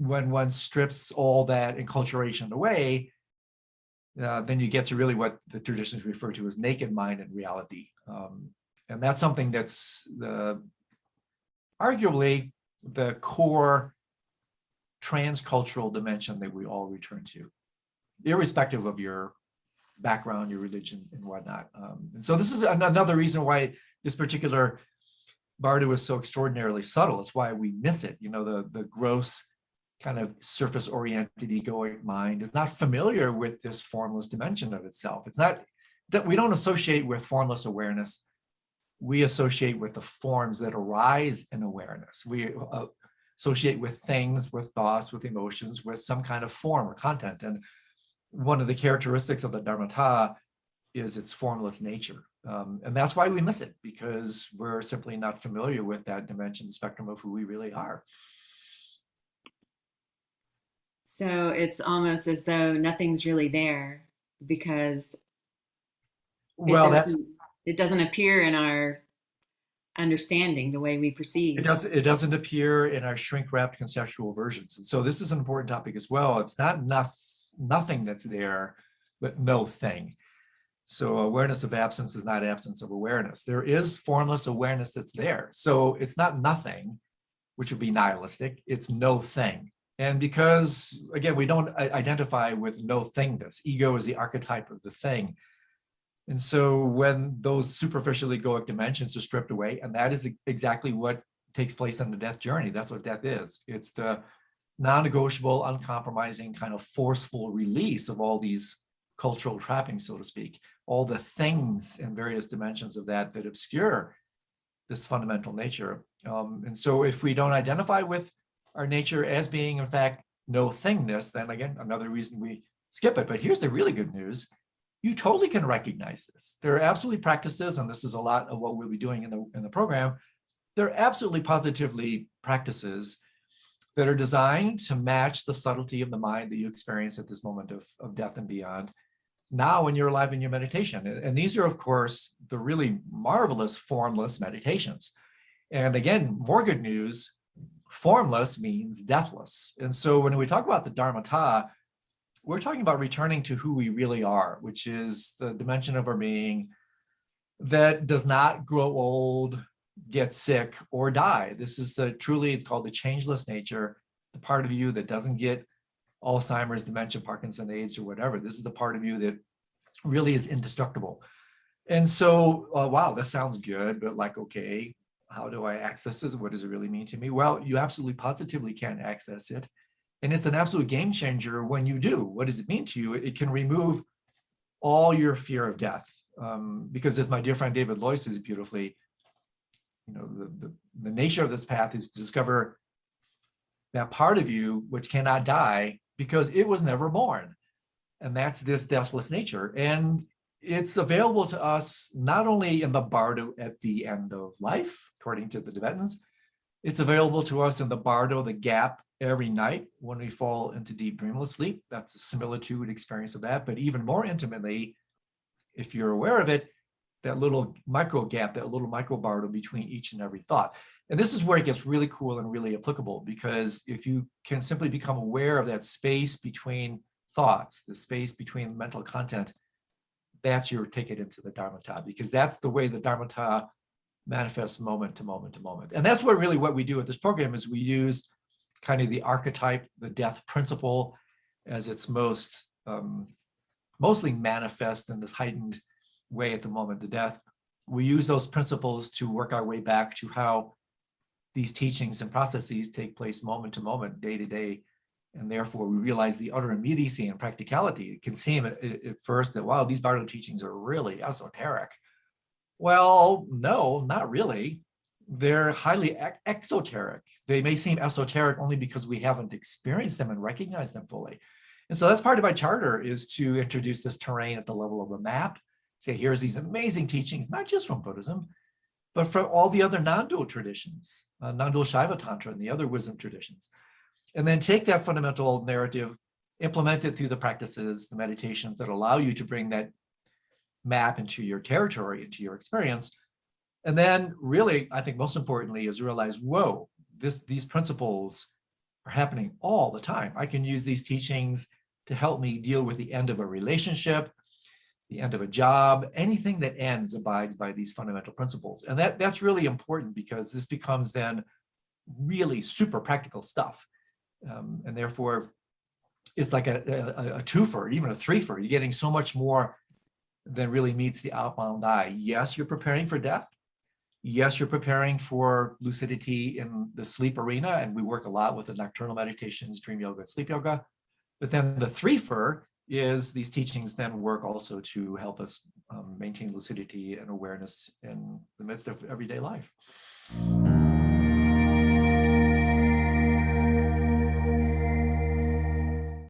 when one strips all that enculturation away, then you get to really what the traditions refer to as naked mind and reality. And that's something that's arguably the core transcultural dimension that we all return to, irrespective of your background, your religion, and whatnot. And so this is another reason why this particular bardo is so extraordinarily subtle. It's why we miss it. The gross kind of surface-oriented egoic mind is not familiar with this formless dimension of itself. It's not, we don't associate with formless awareness. We associate with the forms that arise in awareness. We associate with things, with thoughts, with emotions, with some kind of form or content. And one of the characteristics of the Dharmata is its formless nature. And that's why we miss it, because we're simply not familiar with that dimension spectrum of who we really are. So it's almost as though nothing's really there, because it doesn't appear in our understanding the way we perceive. It doesn't appear in our shrink-wrapped conceptual versions. And so this is an important topic as well. It's not nothing that's there, but no thing. So awareness of absence is not absence of awareness. There is formless awareness that's there. So it's not nothing, which would be nihilistic. It's no thing. And because, again, we don't identify with no thingness. Ego is the archetype of the thing. And so when those superficial egoic dimensions are stripped away, and that is exactly what takes place on the death journey. That's what death is. It's the non-negotiable, uncompromising, kind of forceful release of all these cultural trappings, so to speak, all the things and various dimensions of that obscure this fundamental nature. And so if we don't identify with our nature as being, in fact, no thingness, then again, another reason we skip it. But here's the really good news. You totally can recognize this. There are absolutely practices, and this is a lot of what we'll be doing in the program. There are absolutely positively practices that are designed to match the subtlety of the mind that you experience at this moment of death and beyond, now when you're alive in your meditation. And these are, of course, the really marvelous formless meditations. And again, more good news, formless means deathless. And so when we talk about the Dharmata, we're talking about returning to who we really are, which is the dimension of our being that does not grow old, get sick, or die. This is it's called the changeless nature, the part of you that doesn't get Alzheimer's, dementia, Parkinson, AIDS, or whatever. This is the part of you that really is indestructible. And so, wow, this sounds good, but like, okay, how do I access this? What does it really mean to me? Well, you absolutely positively can access it. And it's an absolute game changer when you do. What does it mean to you? It can remove all your fear of death. Because as my dear friend David Loy says beautifully, the nature of this path is to discover that part of you which cannot die because it was never born. And that's this deathless nature. And it's available to us not only in the bardo at the end of life, according to the Tibetans, it's available to us in the bardo, the gap, every night when we fall into deep dreamless sleep. That's a similitude experience of that. But even more intimately, if you're aware of it, that little micro gap, that little micro bardo between each and every thought. And this is where it gets really cool and really applicable, because if you can simply become aware of that space between thoughts, the space between mental content, that's your ticket into the Dharmata, because that's the way the Dharmata manifests moment to moment to moment. And that's what we do at this program is we use kind of the archetype, the death principle, as its mostly manifest in this heightened way at the moment of death. We use those principles to work our way back to how these teachings and processes take place moment to moment, day to day. And therefore, we realize the utter immediacy and practicality. It can seem at first that, wow, these Bardo teachings are really esoteric. Well, no, not really. They're highly exoteric. They may seem esoteric only because we haven't experienced them and recognized them fully. And so that's part of my charter, is to introduce this terrain at the level of a map. Say, here's these amazing teachings, not just from Buddhism, but from all the other non-dual traditions, non-dual Shaiva Tantra and the other wisdom traditions. And then take that fundamental narrative, implement it through the practices, the meditations that allow you to bring that map into your territory, into your experience. And then really, I think most importantly, is realize, whoa, these principles are happening all the time. I can use these teachings to help me deal with the end of a relationship, the end of a job. Anything that ends abides by these fundamental principles. And that's really important, because this becomes then really super practical stuff. And therefore, it's like a twofer, even a threefer. You're getting so much more than really meets the outbound eye. Yes, you're preparing for death. Yes, you're preparing for lucidity in the sleep arena, and we work a lot with the nocturnal meditations, dream yoga, and sleep yoga. But then the threefer is these teachings then work also to help us maintain lucidity and awareness in the midst of everyday life.